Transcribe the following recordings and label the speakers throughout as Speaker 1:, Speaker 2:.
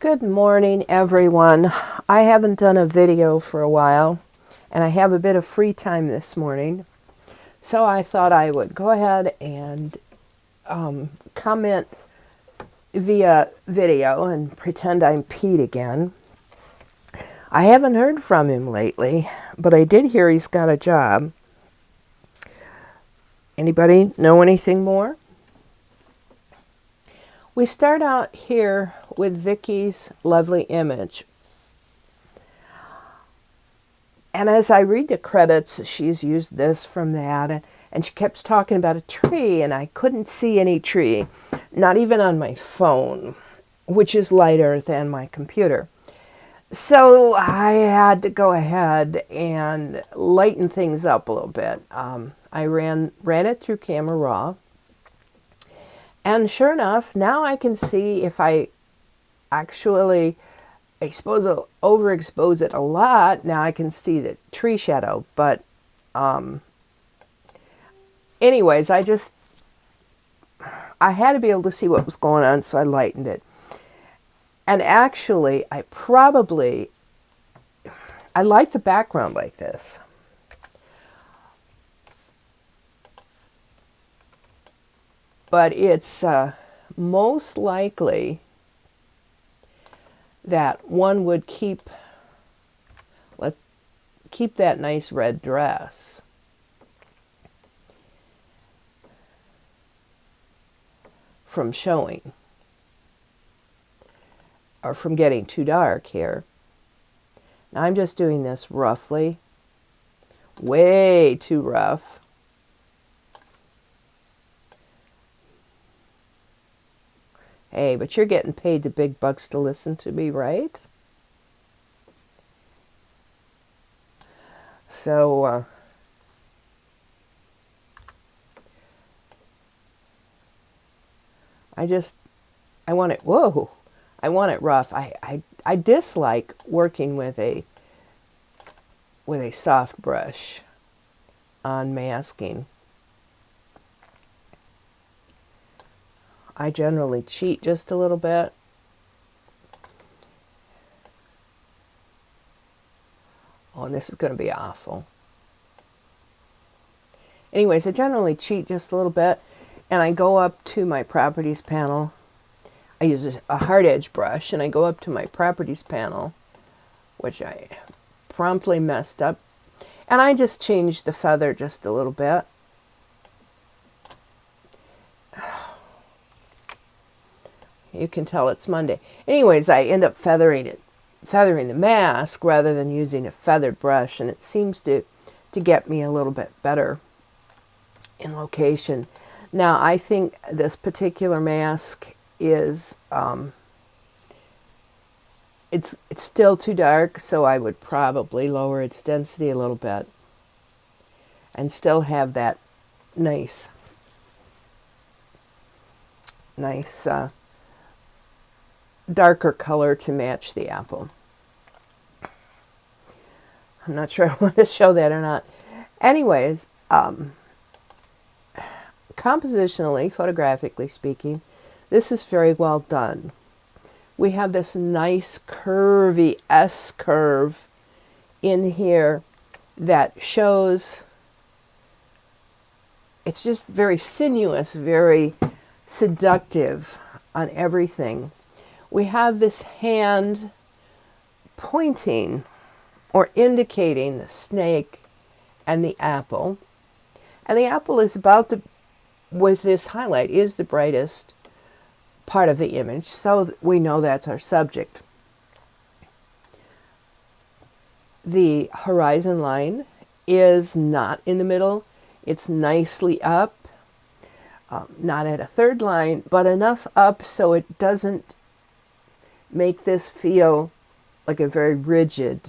Speaker 1: Good morning, everyone. I haven't done a video for a while, and I have a bit of free time this morning, so I thought I would go ahead and comment via video and pretend I'm Pete again. I haven't heard from him lately, but I did hear he's got a job. Anybody know anything more? We start out here with Vicky's lovely image. And as I read the credits, she's used this from that, and she kept talking about a tree, and I couldn't see any tree, not even on my phone, which is lighter than my computer. So I had to go ahead and lighten things up a little bit. I ran it through Camera Raw, and sure enough, now I can see if I actually overexpose it a lot. Now I can see the tree shadow, but anyways, I had to be able to see what was going on, so I lightened it. And actually, I like the background like this. But it's most likely that one would keep that nice red dress. From showing, or from getting too dark here. Now I'm just doing this roughly, way too rough. Hey, but you're getting paid the big bucks to listen to me, right? So, I want it, whoa, I want it rough. I dislike working with a soft brush on masking. I generally cheat just a little bit. Oh, and this is going to be awful. Anyways, I generally cheat just a little bit, and I go up to my properties panel. I use a hard edge brush, and I go up to my properties panel, which I promptly messed up, and I just changed the feather just a little bit. You can tell it's Monday. Anyways, I end up feathering the mask rather than using a feathered brush, and it seems to get me a little bit better in location. Now, I think this particular mask is it's still too dark, so I would probably lower its density a little bit and still have that nice darker color to match the apple. I'm not sure I want to show that or not. Anyways, compositionally, photographically speaking, this is very well done. We have this nice curvy S curve in here that shows, it's just very sinuous, very seductive on everything. We have this hand pointing or indicating the snake and the apple. And the apple is with this highlight, is the brightest part of the image, so we know that's our subject. The horizon line is not in the middle. It's nicely up, not at a third line, but enough up so it doesn't make this feel like a very rigid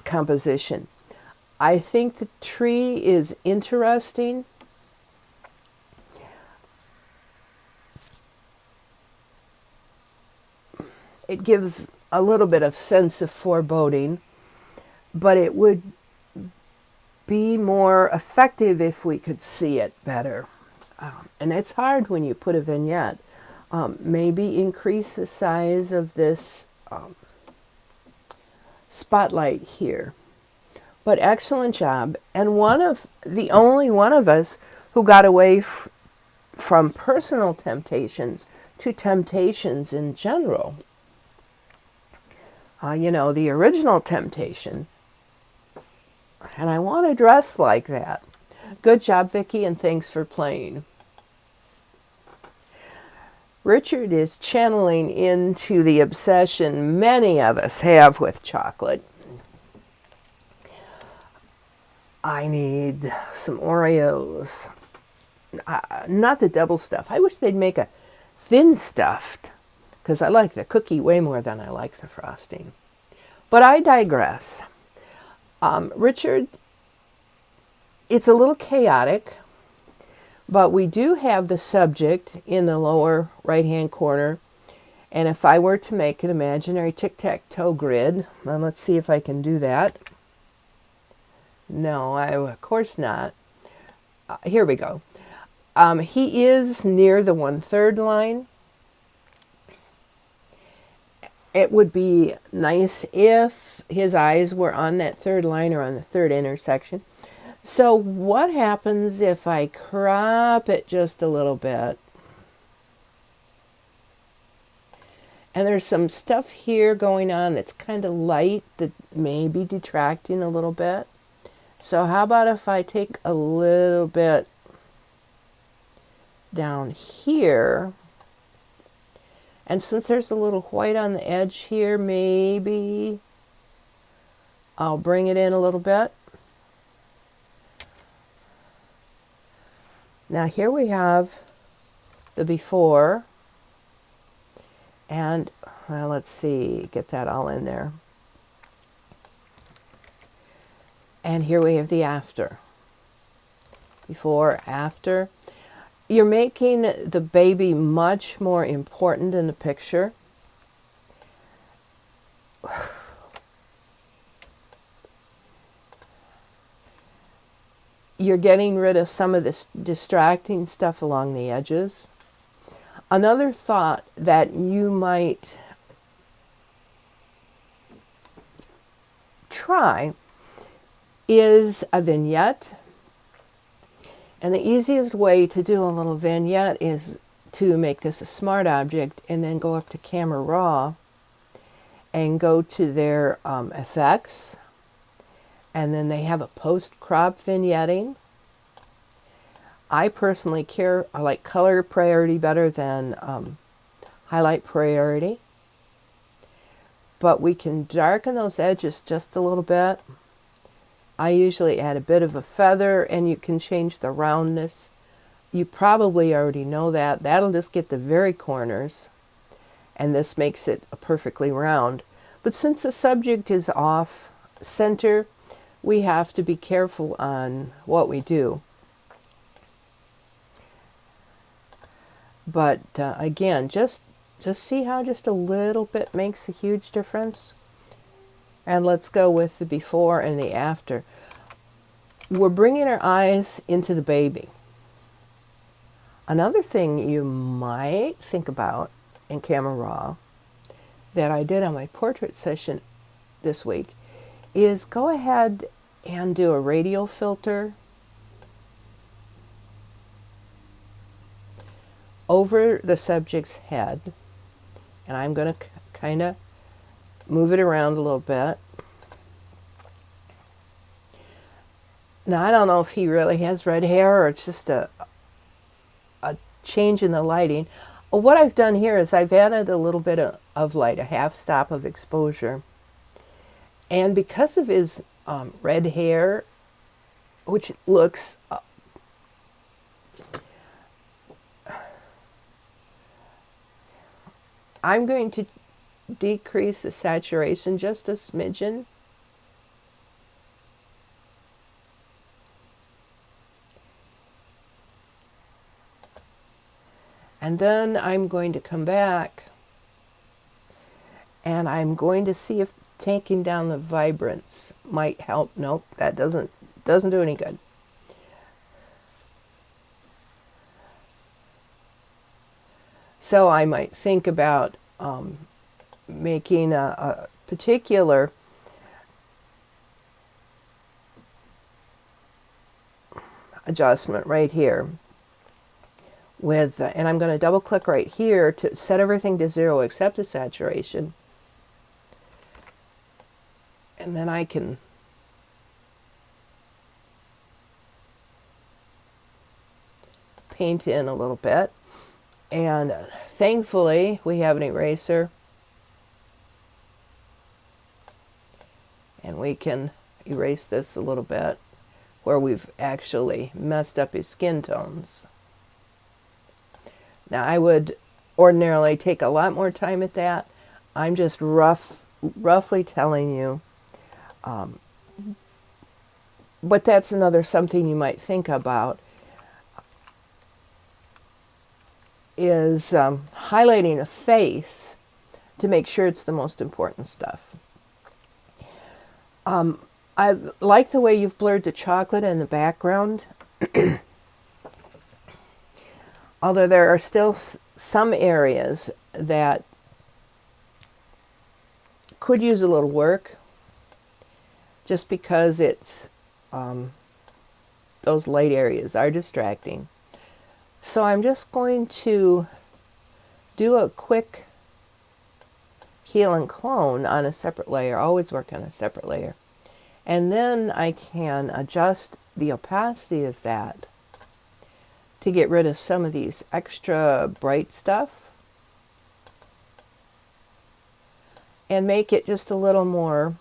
Speaker 1: composition. I think the tree is interesting. It gives a little bit of sense of foreboding, but it would be more effective if we could see it better. And it's hard when you put a vignette Maybe increase the size of this spotlight here. But excellent job. And the only one of us who got away from personal temptations to temptations in general. The original temptation. And I want to dress like that. Good job, Vicki, and thanks for playing. Richard is channeling into the obsession many of us have with chocolate. I need some Oreos. Not the double stuff. I wish they'd make a thin stuffed, because I like the cookie way more than I like the frosting. But I digress. Richard, it's a little chaotic, but we do have the subject in the lower right-hand corner. And if I were to make an imaginary tic-tac-toe grid, then let's see if I can do that. No, of course not. Here we go. He is near the 1/3 line. It would be nice if his eyes were on that third line or on the third intersection. So what happens if I crop it just a little bit? And there's some stuff here going on that's kind of light that may be detracting a little bit. So how about if I take a little bit down here, and since there's a little white on the edge here, maybe I'll bring it in a little bit. Now here we have the before, and well, let's see, get that all in there. And here we have the after. Before, after. You're making the baby much more important in the picture. You're getting rid of some of this distracting stuff along the edges. Another thought that you might try is a vignette. And the easiest way to do a little vignette is to make this a smart object and then go up to Camera Raw and go to their effects. And then they have a post-crop vignetting. I personally I like color priority better than highlight priority. But we can darken those edges just a little bit. I usually add a bit of a feather, and you can change the roundness. You probably already know that. That'll just get the very corners, and this makes it perfectly round. But since the subject is off center, we have to be careful on what we do. But again, just see how just a little bit makes a huge difference. And let's go with the before and the after. We're bringing our eyes into the baby. Another thing you might think about in Camera Raw that I did on my portrait session this week is go ahead and do a radial filter over the subject's head. And I'm going to kind of move it around a little bit. Now, I don't know if he really has red hair or it's just a change in the lighting. What I've done here is I've added a little bit of light, a half stop of exposure. And because of his red hair, which looks I'm going to decrease the saturation just a smidgen. And then I'm going to come back and I'm going to see if taking down the vibrance might help. Nope, that doesn't do any good. So I might think about making a particular adjustment right here with, and I'm going to double click right here to set everything to 0 except the saturation. And then I can paint in a little bit. And thankfully, we have an eraser. And we can erase this a little bit where we've actually messed up his skin tones. Now, I would ordinarily take a lot more time at that. I'm just roughly telling you. But that's another something you might think about, is highlighting a face to make sure it's the most important stuff. I like the way you've blurred the chocolate in the background. Although there are still some areas that could use a little work, just because it's those light areas are distracting. So I'm just going to do a quick heal and clone on a separate layer. Always work on a separate layer. And then I can adjust the opacity of that to get rid of some of these extra bright stuff and make it just a little more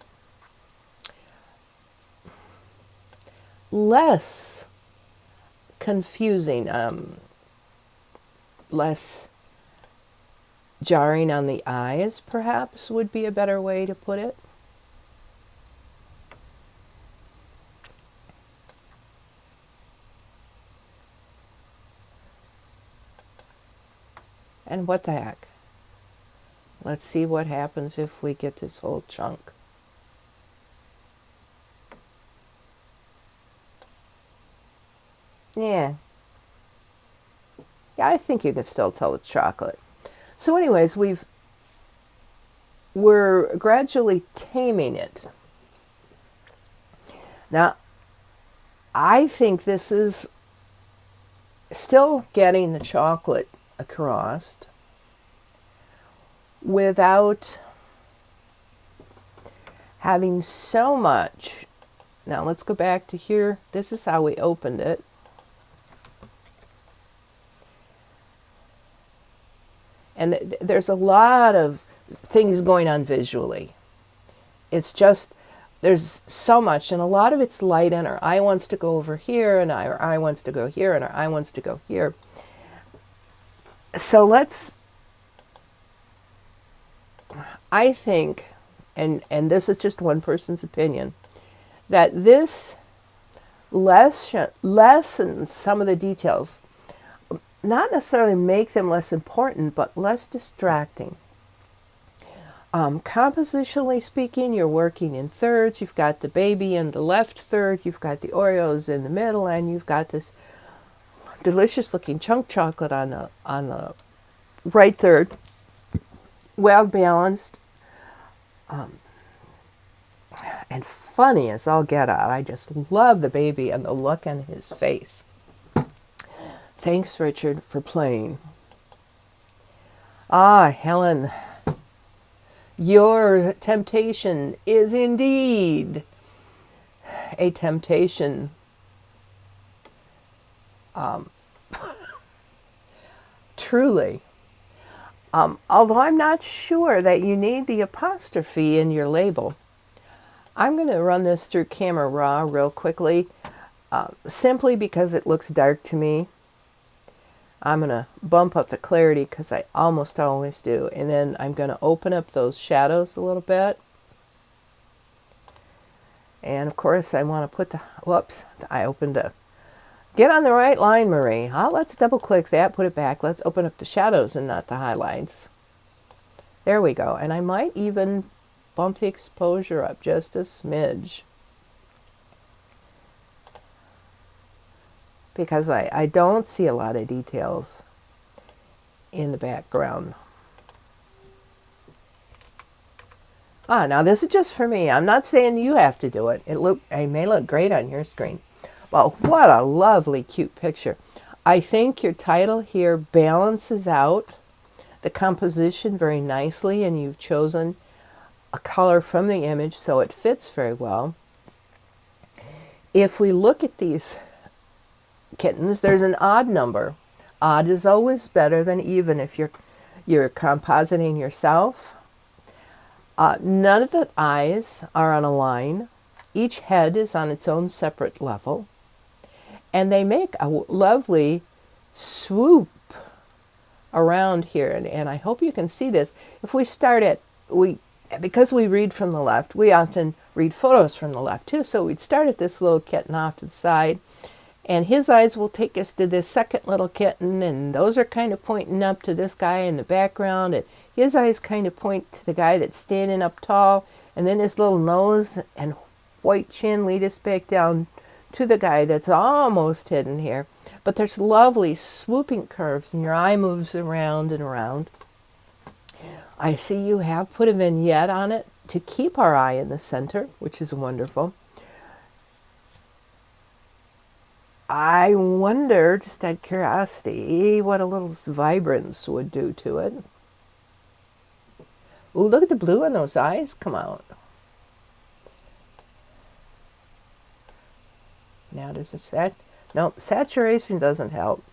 Speaker 1: less confusing, less jarring on the eyes, perhaps, would be a better way to put it. And what the heck? Let's see what happens if we get this whole chunk. Yeah, I think you can still tell it's chocolate. So anyways, we're gradually taming it. Now, I think this is still getting the chocolate across without having so much. Now let's go back to here. This is how we opened it. And there's a lot of things going on visually. It's just, there's so much, and a lot of it's light, and our eye wants to go over here, and our eye wants to go here, and our eye wants to go here. So I think, and this is just one person's opinion, that this lessens some of the details. Not necessarily make them less important, but less distracting. Compositionally speaking, you're working in thirds. You've got the baby in the left third, you've got the Oreos in the middle, and you've got this delicious looking chunk chocolate on the right third. Well balanced. And funny as all get out. I just love the baby and the look on his face. Thanks, Richard, for playing. Ah, Helen, your temptation is indeed a temptation. Truly. Although I'm not sure that you need the apostrophe in your label. I'm going to run this through Camera Raw real quickly, simply because it looks dark to me. I'm going to bump up the clarity because I almost always do. And then I'm going to open up those shadows a little bit. And of course I want to put the, whoops, I opened a, get on the right line, Marie. Let's double click that, put it back. Let's open up the shadows and not the highlights. There we go. And I might even bump the exposure up just a smidge, because I don't see a lot of details in the background. Now this is just for me. I'm not saying you have to do it. It may look great on your screen. Well, what a lovely, cute picture. I think your title here balances out the composition very nicely, and you've chosen a color from the image so it fits very well. If we look at these kittens, there's an odd number. Odd is always better than even if you're compositing yourself. None of the eyes are on a line. Each head is on its own separate level. And they make a lovely swoop around here. And I hope you can see this. If we start at, because we read from the left, we often read photos from the left too. So we'd start at this little kitten off to the side. And his eyes will take us to this second little kitten, and those are kind of pointing up to this guy in the background, and his eyes kind of point to the guy that's standing up tall, and then his little nose and white chin lead us back down to the guy that's almost hidden here. But there's lovely swooping curves, and your eye moves around and around. I see you have put a vignette on it to keep our eye in the center, which is wonderful. I wonder, just out of curiosity, what a little vibrance would do to it. Ooh, look at the blue on those eyes come out. Now does it set? No, saturation doesn't help.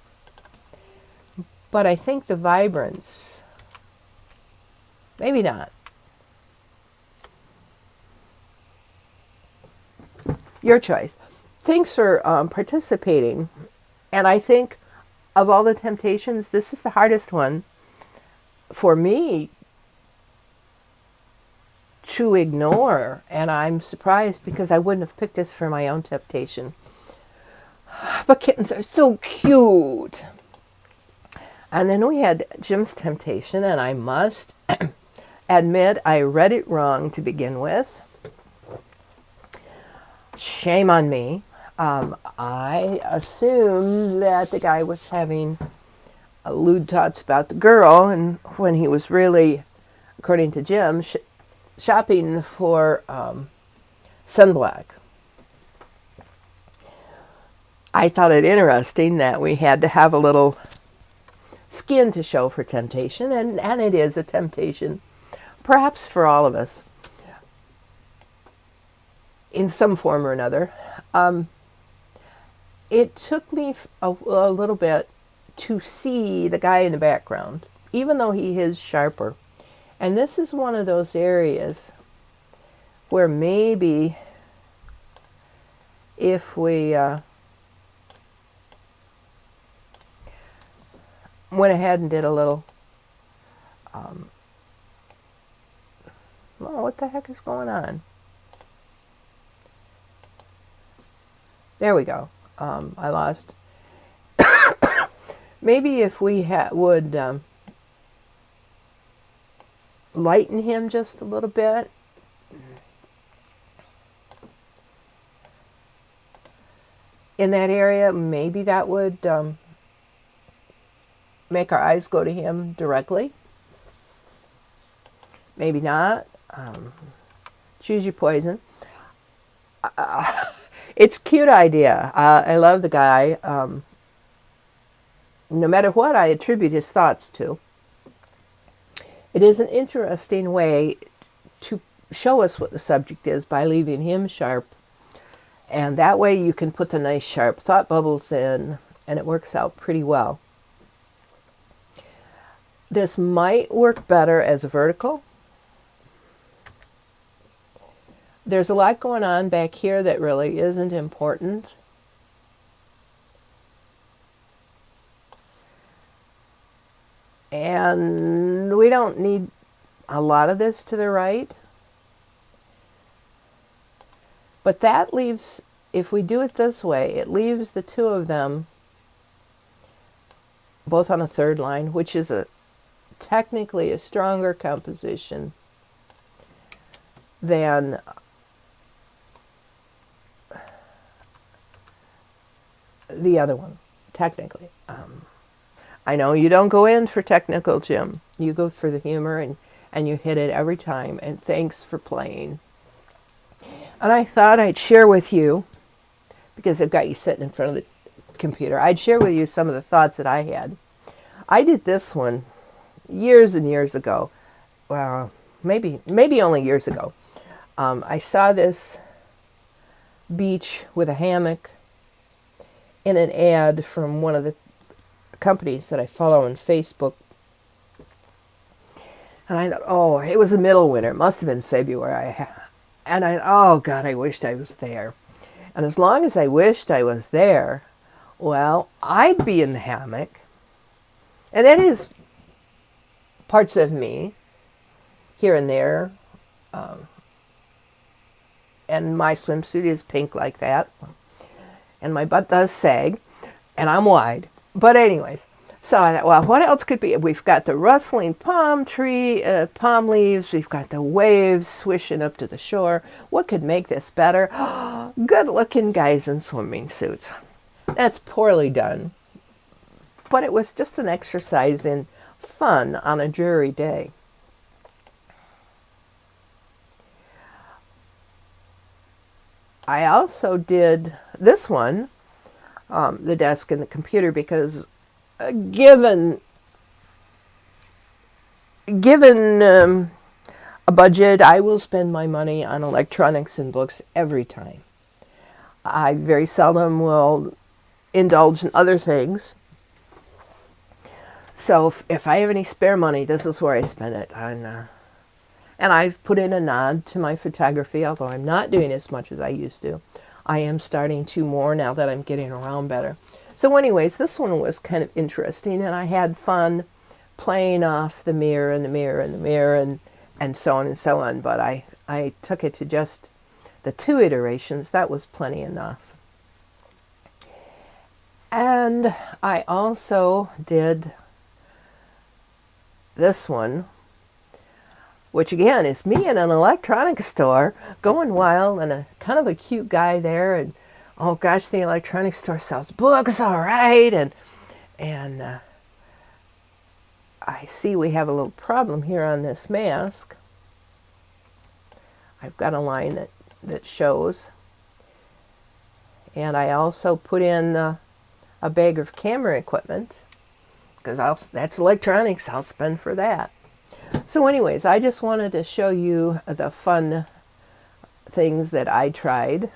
Speaker 1: But I think the vibrance, maybe not. Your choice. Thanks for participating. And I think of all the temptations, this is the hardest one for me to ignore. And I'm surprised because I wouldn't have picked this for my own temptation. But kittens are so cute. And then we had Jim's temptation, and I must admit I read it wrong to begin with. Shame on me. I assumed that the guy was having lewd thoughts about the girl, and when he was really, according to Jim, shopping for sunblock. I thought it interesting that we had to have a little skin to show for temptation, and it is a temptation, perhaps for all of us, in some form or another. It took me a little bit to see the guy in the background, even though he is sharper. And this is one of those areas where maybe if we went ahead and did a little, well, what the heck is going on? There we go. I lost. Maybe if we would lighten him just a little bit. In that area, maybe that would make our eyes go to him directly. Maybe not. Choose your poison. It's a cute idea. I love the guy. No matter what I attribute his thoughts to, it is an interesting way to show us what the subject is by leaving him sharp. And that way you can put the nice sharp thought bubbles in, and it works out pretty well. This might work better as a vertical. There's a lot going on back here that really isn't important. And we don't need a lot of this to the right. But that leaves, if we do it this way, it leaves the two of them both on a third line, which is technically a stronger composition than the other one, technically. I know you don't go in for technical, Jim. You go for the humor, and you hit it every time. And thanks for playing. And I thought I'd share with you, because I've got you sitting in front of the computer, I'd share with you some of the thoughts that I had. I did this one years and years ago. Well, maybe only years ago. I saw this beach with a hammock in an ad from one of the companies that I follow on Facebook. And I thought, oh, it was the middle of winter. It must have been February. And oh, God, I wished I was there. And as long as I wished I was there, well, I'd be in the hammock. And that is parts of me, here and there. And my swimsuit is pink like that. And my butt does sag. And I'm wide. But anyways, so I thought, well, what else could be? We've got the rustling palm leaves. We've got the waves swishing up to the shore. What could make this better? Good-looking guys in swimming suits. That's poorly done. But it was just an exercise in fun on a dreary day. I also did this one, the desk and the computer, because given a budget, I will spend my money on electronics and books every time. I very seldom will indulge in other things. So if I have any spare money, this is where I spend it. And I've put in a nod to my photography, although I'm not doing as much as I used to. I am starting to more now that I'm getting around better. So anyways, this one was kind of interesting, and I had fun playing off the mirror and the mirror and the mirror and so on and so on. But I took it to just the 2 iterations. That was plenty enough. And I also did this one, which again is me in an electronics store going wild, and a kind of a cute guy there, and oh gosh, the electronics store sells books, all right, and I see we have a little problem here on this mask. I've got a line that shows, and I also put in a bag of camera equipment, because that's electronics. I'll spend for that. So anyways, I just wanted to show you the fun things that I tried.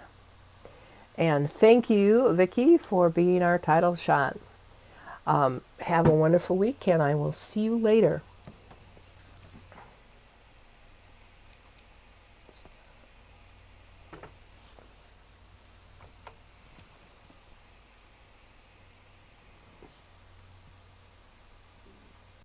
Speaker 1: And thank you, Vicki, for being our title shot. Have a wonderful week, and I will see you later.